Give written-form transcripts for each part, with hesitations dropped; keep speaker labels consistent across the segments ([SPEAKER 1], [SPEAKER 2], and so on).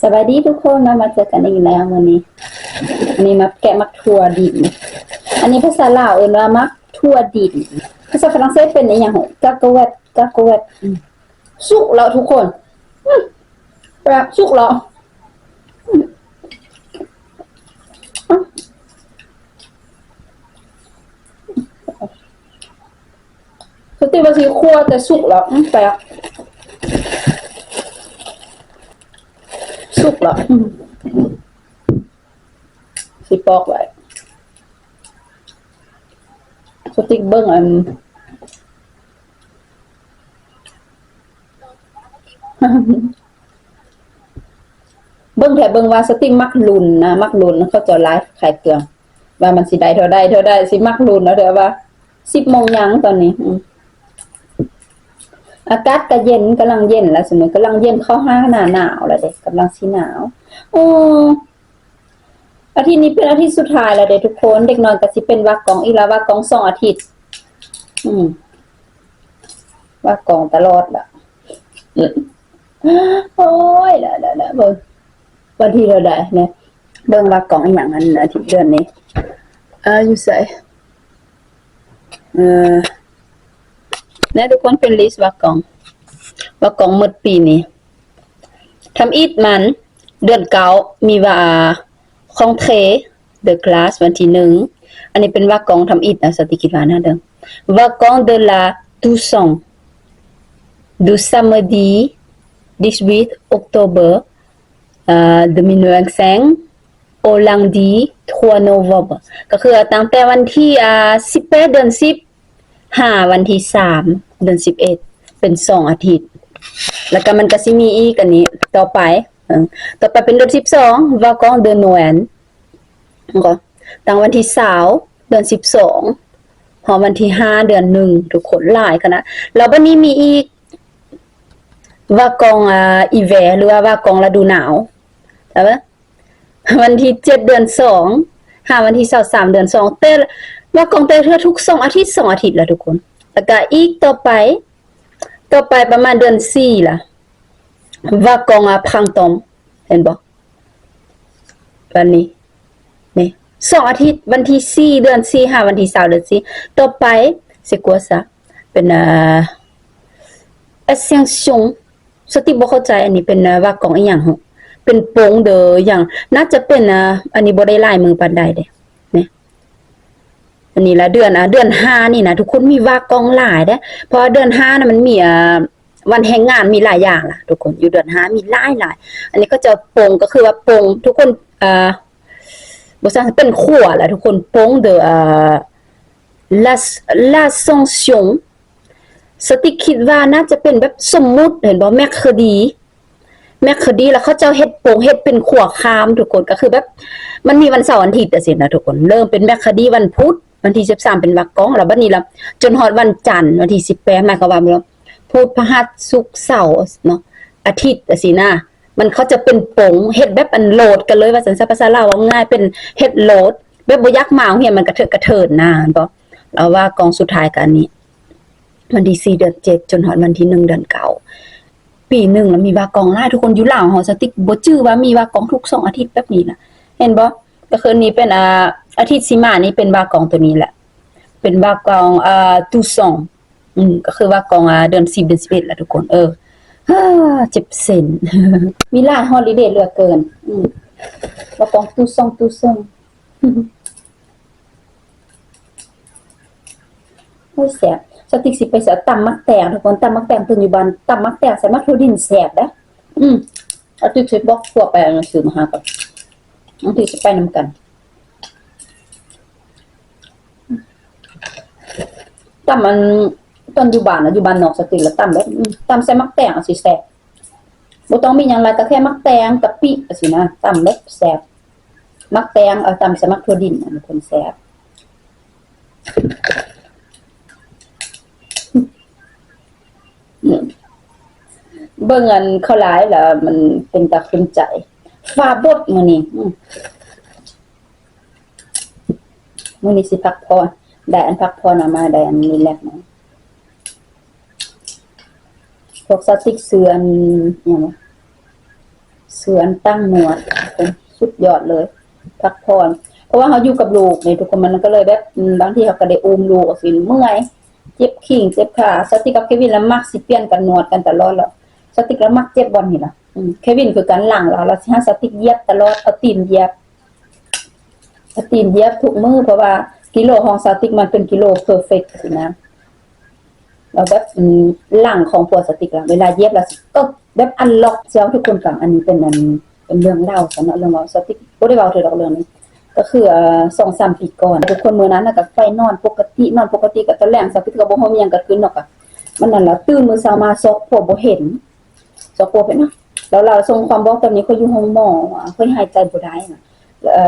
[SPEAKER 1] สวัสดีทุกคนมาเจอกันอีกแล้ววันนี้อันนี้มาแกะมักถั่วดินอันนี้ภาษาลาวเอ่ยว่ามักถั่วดินภาษาฝรั่งเศสเป็นอีหยังกากะเวตกากะเวตสุกแล้วทุกคนปลาสุกแล้วสติว่าสิคั่วแต่สุกแล้วแปลกสุกแล้วสิปอกไว้สติกเบิ้งเบิ้งแค่เบิ้งว่าสติกมักลุนนะมักลุนเขาจะไลฟ์ขายเครื่องว่ามันสิได้เท่าใดสิมักลุนแล้วเด้อว่า10 โมงยังตอนนี้อากาศก็เย็นกำลังเย็นแล้วสมมุติกำลังเย็นเข้าหน้าหนาวแล้วเด้กำลังสิหนาวอาทิตย์นี้เป็นอาทิตย์สุดท้ายแล้วเด้ทุกคนเด็กน้อยก็สิเป็นว่ากองอีกแล้วว่ากอง2 อาทิตย์ว่ากองตลอดล่ะโอ้ยแล้วเบิ่งวันที่เราได้เนี่ยเบิ่งว่ากองอีหยังอันอาทิตย์เดือนนี้อยู่ไสนะทุกคนเป็นลิสต์ว่ากองหมดปีนี้ทำอีทมันเดือนเก้ามีว่าคองเทเดอะคลาสวันที่1อันนี้เป็นว่ากองทำอีทนะสติคิดว่านะเด้อว่ากองเดla Toussaint du samedi 18 octobre 2025 au lundi 3 novembre ก็คือตั้งแต่วันที่18เดือน10วันที่3เดือน11เป็น2 อาทิตย์แล้วก็มันก็สิมีอีกอันนี้ต่อไปเป็นเดือน12ว่ากองเดือนโนเวนก็ตั้งวันที่20เดือน12พอวันที่5เดือน1ทุกคนหลายคณะแล้วบัดนี้มีอีกว่ากองอีเวหรือว่ากองฤดูหนาวใช่ป่ะวันที่7เดือน2วันที่23เดือน2แต่ว่ากองแต่เทื่อทุก2 อาทิตย์2 อาทิตย์แล้วทุกคนแล้วก็อีกต่อไปประมาณเดือน4ล่ะว่ากองprintempsเห็นบ่วันนี้นี่2 อาทิตย์วันที่4เดือน4วันที่20เดือน4ต่อไปc'est quoi ça เป็นascension สติบ่เข้าใจอันนี้เป็นว่ากองอีหยังเป็นโปงเด้ออย่างน่าจะเป็นอันนี้บ่ได้ลายมือปานใดเด้นี่อันนี้ละเดือน5นี่นะทุกคนมีว่ากองหลายเด้เพราะเดือน5น่ะมันมีวันแห่งงานมีหลายอย่างล่ะทุกคนอยู่เดือน5มีหลายอันนี้ก็จะโปงก็คือว่าโปงทุกคนบ่ซังเป็นขั่วล่ะทุกคนโปงเด้อl'ascension สติคิดว่าน่าจะเป็นแบบสมมุติเห็นบ่แมคคดีแล้วเขาเจ้าเฮ็ดโปงเฮ็ดเป็นขั่วคามทุกคนก็คือแบบมันมีวันเสาร์วันอาทิตย์จังซี่นะทุกคนเริ่มเป็นแมคคดีวันพุธวันที่13เป็นวักกองแล้วบัดนี้ล่ะจนฮอดวันจันทร์วันที่18หมายความว่าพุธพฤหัสศุกร์เสาร์เนาะอาทิตย์จังซี่นะมันเขาจะเป็นโปงเฮ็ดแบบอันโหลดกันเลยว่าสันภาษาลาวว่าง่ายเป็นเฮ็ดโหลดแบบบ่ยักมาเฮียมันกระเถิดนะบ่แล้วว่ากองสุดท้ายกันนี้วันที่4เดือน7จนฮอดวันที่1เดือน9ปี1แล้วมีว่ากองหลายทุกคนอยู่ลาวเฮาสติ๊กบ่จื้อว่ามีว่ากองทุก2 อาทิตย์แบบนี้น่ะเห็นบ่ก็คือนี้เป็นอาทิตย์สิมานี่เป็นว่ากองตัวนี้แหละเป็นว่ากองToussaintก็คือว่ากองเดือน10เดือน11แหละทุกคนเจ็บเส้นมีหลายฮอลิเดย์เหลือเกินว่ากองToussaintโอ้ยแซ่บสติ๊กสิไปเสียตำมักแตงทุกคนตำมักแตงตัวอยู่บ้านตำมักแตงใส่มักถั่วดินแซ่บเด้เอาติ๊กสิบอกพวกไปหนังสือมาหาก่อนบางทีสิไปนำกันตำมันตอนอยู่บ้านอยู่บ้านนอกสติ๊กแล้วตำแบบตำใส่มักแตงสิแซ่บบ่ต้องมีหยังหลายก็แค่มักแตงกะปิสินะตำแบบแซ่บมักแตงเอาตำใส่มักถั่วดินมันคนแซ่บเบิ่งอันเขาหลายแล้วมันเป็นตาขึ้นใจฟ้าบดมื้อนี้สิพักพรได้อันพักพรมาได้อันรีแลกซ์มาพวกสติ๊กเสืออันหยัง เสือนตั้งหนวดสุดยอดเลยพักผ่อนเพราะว่าเขาอยู่กับลูกนี่ทุกคนมันก็เลยแบบบางทีเขาก็ได้อุ้มลูกสิเมื่อยเจ็บขิงเจ็บขาสติกกับเควินแล้วมักสิเปลี่ยนกันนวดกันตลอดแล้วสติกแล้วมักเจ็บบอลนี่ล่ะเควินคือการหลังเราสิหาสติกเย็บตลอดเอาตีนเย็บทุกมื้อเพราะว่ากิโลของสติกมันเป็นกิโลเพอร์เฟกต์สินะแล้วแบบหลังของพวกสติกล่ะเวลาเย็บแล้วก็แบบอันล็อกเซลทุกคนฟังอันนี้เป็นเรื่องเล่าสำหรับเรื่องเราสติกบ่ได้เว้าถึงเรื่องนี้ก็คือ2-3 ปีก่อนทุกคนมื้อนั้นน่ะก็ไปนอนปกติก็ตอนแรกสติกก็บ่ฮู้มีหยังเกิดขึ้นเนาะก็มันนั่นล่ะตื่นมื้อเช้ามาซอกพวกบ่เห็นซอกพวกเนาะแล้วเราส่งความบอกตอนนี้เขาอยู่ห้องหมอเพิ่นหายใจบ่ได้น่ะ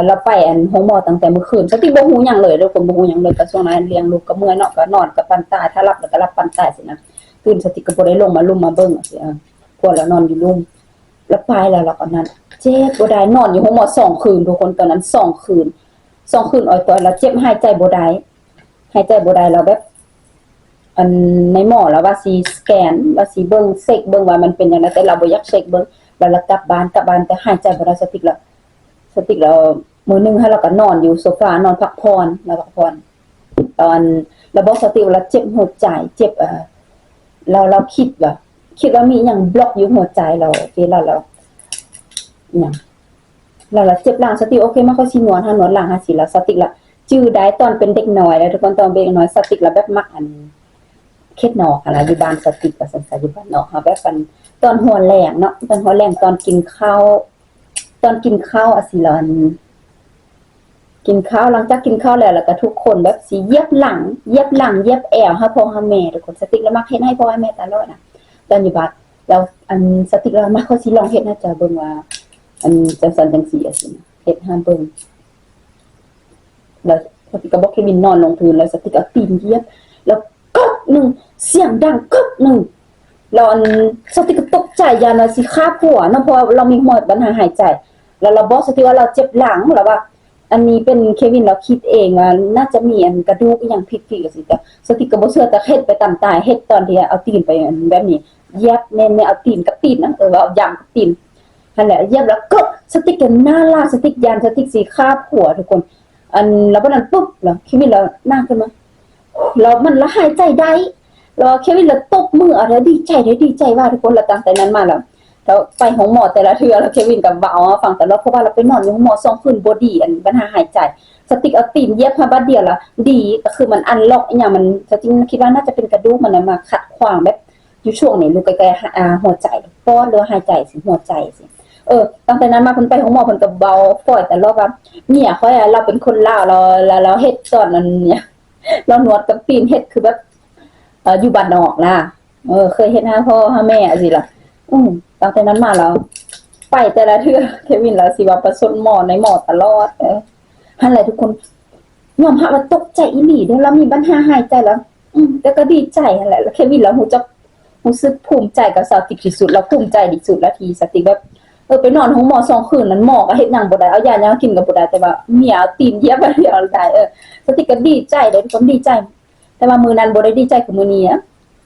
[SPEAKER 1] เราไปห้องหมอตั้งแต่เมื่อคืนสติบ่ฮู้หยังเลยทุกคนบ่ฮู้หยังเลยก็ช่วงนั้นเลี้ยงลูกก็เมื่อยเนาะก็นอนก็ปั่นตายถ้าหลับแล้วก็หลับปั่นตายสินะตื่นสติก็บ่ได้ลงมาลุ่มมาเบิ่งสิพวกเรานอนอยู่ลุ่มแล้วไปแล้วเราก็นั้นเจ็บบ่ได้นอนอยู่ห้องหมอ2คืนทุกคนตอนนั้น2คืนอ้อยตัวแล้วเจ็บหายใจบ่ได้แล้วแบบอันในหมอแล้วว่าสิสแกนว่าสิเบิ่งเช็คเบิ่งว่ามันเป็นจังได๋แต่เราบ่อยากเช็คเบิ่งแล้วเรากลับบ้านแต่หายใจบ่ได้สติแล้วมื้อนึงให้เราก็นอนอยู่โซฟานอนพักผ่อนตอนเราบ่สติว่าเจ็บหัวใจเจ็บเราคิดว่ามีหยังบล็อกอยู่หัวใจเราเวลาเราหยังเราเจ็บหลังสติโอเคมาค่อยสินวดหลังหาสิแล้วสติละจื้อได้ตอนเป็นเด็กน้อยแล้วทุกคนตอนเป็นเด็กน้อยสติละแบบมักอันเข็ดนอกอะไรอยู่บ้านสติก็สงสัยอยู่บ้านนอกเฮาแบบตอนหัวแรงเนาะตอนหัวแรงตอนกินข้าวอะสิลอนกินข้าวหลังจากกินข้าวแล้วก็ทุกคนแบบสิเย็บหลังเย็บแอวให้พ่อให้แม่ทุกคนสติแล้วมักเฮ็ดให้พ่อให้แม่ตลอดน่ะตอนอยู่บ้านแล้วอันสติแล้วมักเขาสิลองเฮ็ดนะจ๊ะเบิ่งว่าอันจังซั่นจังซี่อะสิเฮ็ดให้เบิ่งแล้วสติก็บ่เคยบินนอนลงพื้นแล้วสติก็ปีนเหยียบแล้วกึกนึงเสียงดังกึกนึงแล้วอันสติก็ตกใจยานว่าสิฆ่าผัวเนาะเพราะเรามีปัญหาหายใจแล้วเราบอกสติว่าเราเจ็บหลังแล้วว่าอันนี้เป็นเควินเราคิดเองว่าน่าจะมีอันกระดูกอีหยังผิดๆจังซี่แต่สติก็บ่เชื่อแต่เฮ็ดไปตามตายเฮ็ดตอนที่เอาตีนไปแบบนี้เย็บแน่ๆเอาตีนกับตีนนะว่าเอาย่างกับตีนนั่นแหละเย็บแล้วก็สติก็หน้าลาสติยานสติสิฆ่าผัวทุกคนอันแล้วพอนั้นปุ๊บแล้วเควินเรานั่งขึ้นมาแล้วมันละหายใจได้แล้วเควินเราตบมืออะไรดีใจว่าทุกคนแล้วตั้งแต่นั้นมาแล้วไปห้องหมอแต่ละเทื่อแล้วเควินก็เว้าฟังแต่ละเพราะว่าเราไปนอนอยู่ห้องหมอ2คืนบ่ดีอันปัญหาหายใจสติกเอาตีนเย็บมาบัดเดียวละดีก็คือมันอันล็อกอีหยังมันสติคิดว่าน่าจะเป็นกระดูกมันมาขัดขวางแบบอยู่ช่วงนี้ลูกใกล้ๆหัวใจปอดหรือหายใจสิหัวใจสิตั้งแต่นั้นมาเพิ่นไปห้องหมอเพิ่นก็เบาฟอยแต่รอบว่าเนี่ยค่อยเราเป็นคนลาวเราเฮ็ดตอนนั้นเนี่ยเรานวดกับตีนเฮ็ดคือแบบอยู่บ้านนอกล่ะเคยเฮ็ดให้พ่อให้แม่สิล่ะตั้งแต่นั้นมาแล้วไปแต่ละเทื่อเควินแล้วสิว่าประสบหมอในหมอตลอดหั่นแหละทุกคนยอมรับว่าตกใจอีหลีเด้อเรามีปัญหาหายใจแล้วแต่ก็ดีใจหั่นแหละแล้วเควินแล้วรู้สึกภูมิใจกับสติกที่สุดแล้วภูมิใจที่สุดแล้วที่สติแบบไปนอนห้องหมอ2คืนนั้นหมอก็เฮ็ดหยังบ่ได้เอายากินก็บ่ได้แต่ว่าเมียเอาตีนเย็บไปเดียวได้สติก็ดีใจเด้อทุกคนดีใจแต่ว่ามื้อนั้นบ่ได้ดีใจคือมื้อนี้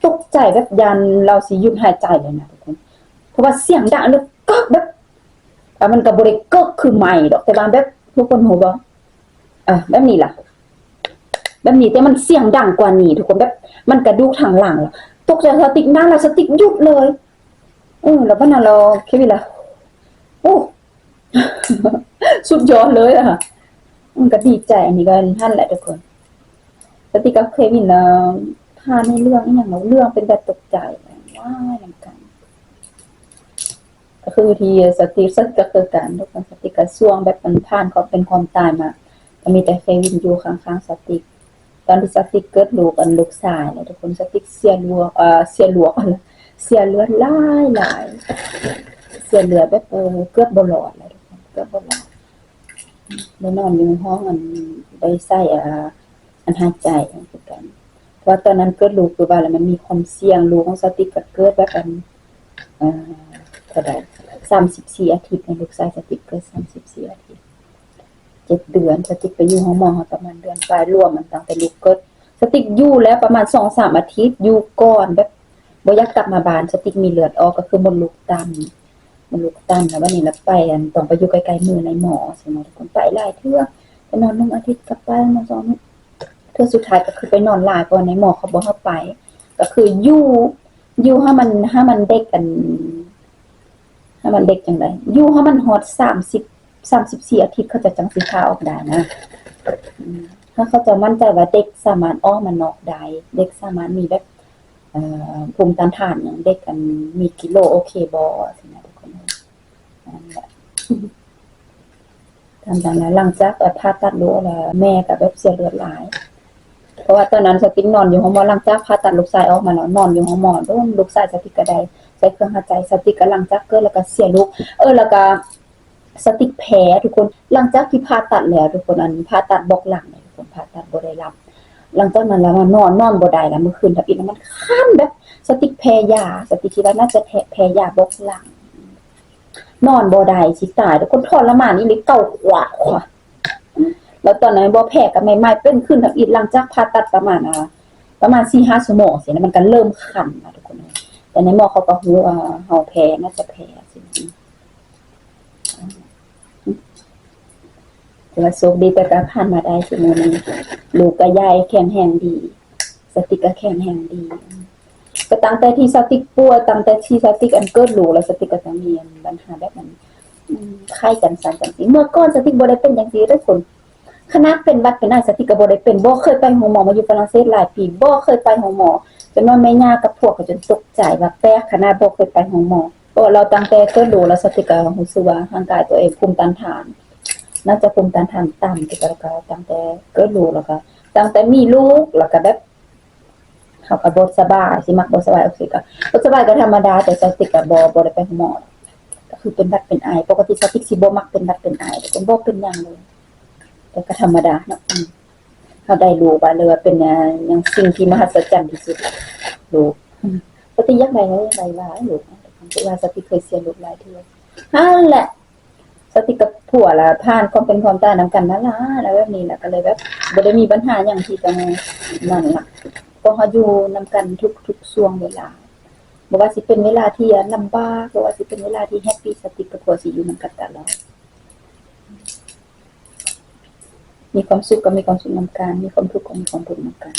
[SPEAKER 1] ตกใจแบบยันเราสิหยุดหายใจเลยนะทุกคนเพราะว่าเสียงดังแล้วก็แบบมันก็บ่ได้ก็คือใหม่ดอกแต่ว่าแบบทุกคนฮู้บ่แบบนี้ล่ะแบบนี้แต่มันเสียงดังกว่านี้ทุกคนแบบมันกระดูกทางหลังล่ะตกใจสติกนั่นล่ะสติกหยุดเลยแล้วบัดนั้นเราคิดว่าล่ะโอ้สุดยอดเลยอ่ะมันก็ดีใจอันนี้ก็หั่นแหละทุกคนสติกก็เคยมีนะผ่านในเรื่องอีหยังเรื่องเป็นแบบตกใจว้ายนำกันก็คือที่สติสักก็คือการทุกคนสติก็ช่วงแบบมันผ่านเขาเป็นความตายมาก็มีแต่เควินอยู่ข้างๆสติตอนที่สติเกิดลูกชายเนี่ยทุกคนสติเสียเลือดหลายเสียเลือดแบบเกือบบ่รอดเลยทุกคนเกือบบ่รอดได้นอนอยู่ห้องได้ใส่อันหายใจคือกันเพราะตอนนั้นเกิดลูกคือว่าแล้วมันมีความเสี่ยงลูกของสติเกิดแบบเท่าใด34อาทิตย์ในลูกชายสติเกิด34อาทิตย์7เดือนสติไปอยู่ห้องหมอประมาณเดือนปลายรวมมันตั้งแต่ลูกเกิดสติอยู่แล้วประมาณ 2-3 อาทิตย์อยู่ก่อนแบบบ่อยากกลับมาบ้านสติมีเลือดออกก็คือมดลูกดำ มันลุกตั้นแล้ววันนี้ละไปอันต้องไปอยู่ไกลๆมือในหมอใช่ไหมทุกคนไปหลายเทื่อไปนอน1อาทิตย์กลับไปมา2เทื่อสุดท้ายก็คือไปนอนหลายก่อนในหมอเขาบ่ให้ไปก็คืออยู่ให้มันเด็กกันให้มันเด็กจังได๋อยู่ให้มันฮอด34อาทิตย์เขาจะจังสิพาออกได้นะถ้าเขาจะมั่นใจว่าเด็กสามารถออกมานอกได้เด็กสามารถมีแบบภูมิต้านทานอย่างเด็กกันมีกิโลโอเคบ่สินะทุกคนนั่นแหละทำดังนั้นหลังจากผ่าตัดลูกแล้วแม่ก็แบบเสียเลือดหลายเพราะว่าตอนนั้นสติ๊กนอนอยู่ห้องหมอหลังจากผ่าตัดลูกชายออกมาแล้วนอนอยู่ห้องหมอโดนลูกชายสติ๊กก็ได้ใช้เครื่องหายใจสติ๊กก็หลังจากเกิดแล้วก็เสียลูกแล้วก็สติ๊กแพ้ทุกคนหลังจากที่ผ่าตัดแล้วทุกคนอันผ่าตัดบอกหลังเนี่ยทุกคนผ่าตัดบ่ได้รับหลังจากนั้นแล้วนอนบ่ได้แล้วเมื่อคืนทับอีกมันคันแบบสติ๊กแพ้ยาสติ๊กคิดว่าน่าจะแพ้ยาบอกหลังนอนบ่ได้สิตายทุกคนทรมานอีหลีเก่ากว่าแล้วตอนนั้นบ่แพ้ก็ใหม่ๆเป็นขึ้นทับอีกหลังจากผ่าตัดประมาณ 4-5 ชั่วโมงสิแล้วมันก็เริ่มคันนะทุกคนแต่ในหมอเขาก็ฮู้ว่าเฮาแพ้น่าจะแพ้สิแต่ว่าโชคดีแต่ก็ผ่านมาได้สิมื้อนี้ลูกก็ใหญ่แข็งแรงดีสติกก็แข็งแรงดีก็ตั้งแต่ที่สติกป่วยตั้งแต่ที่สติกอันเกิดลูกแล้วสติกก็จะมีปัญหาแบบนั้นไข้กันสั่นจังซี่เมื่อก่อนสติกบ่ได้เป็นจังซี่เด้อคนขนาดเป็นหวัดเป็นไอสติกก็บ่ได้เป็นบ่เคยไปหาหมอมาอยู่ฝรั่งเศสหลายปีบ่เคยไปหาหมอจนว่าแม่ย่ากับพวกก็จนตกใจว่าแปลกขนาดบ่เคยไปหาหมอก็เราตั้งแต่เกิดลูกแล้วสติกก็รู้สึกว่าร่างกายตัวเองภูมิต้านทานน่าจะภูมิต้านทานต่ำที่ก็ตั้งแต่เกิดลูกแล้วก็ตั้งแต่มีลูกแล้วก็แบบเขาก็บ่สบายสิมักบ่สบายโอเคก็บ่สบายก็ธรรมดาแต่สติกก็บ่ได้ไปหาหมอก็คือเป็นหวัดเป็นไอปกติสติกสิบ่มักเป็นหวัดเป็นไอแต่ก็บ่เป็นหยังเลยแต่ก็ธรรมดาเนาะเขาได้รู้ว่าเลยว่าเป็นอย่างสิ่งที่มหัศจรรย์ที่สุดลูกปฏิยักษ์ใดหลายลูกแต่ว่าสติเคยเสียลูกหลายเทื่อนั่นแหละสติกับผัวล่ะผ่านความเป็นความตายนำกันนั่นล่ะแล้วแบบนี้ล่ะก็เลยแบบบ่ได้มีปัญหาหยังที่จะนั่นล่ะเพราะเฮาอยู่นำกันทุกช่วงเวลาบ่ว่าสิเป็นเวลาที่ลำบากบ่ว่าสิเป็นเวลาที่แฮปปีสติกับผัวสิอยู่นำกันตลอดมีความสุขก็มีความสุขนำกันมีความทุกข์ก็มีความทุกข์นำกัน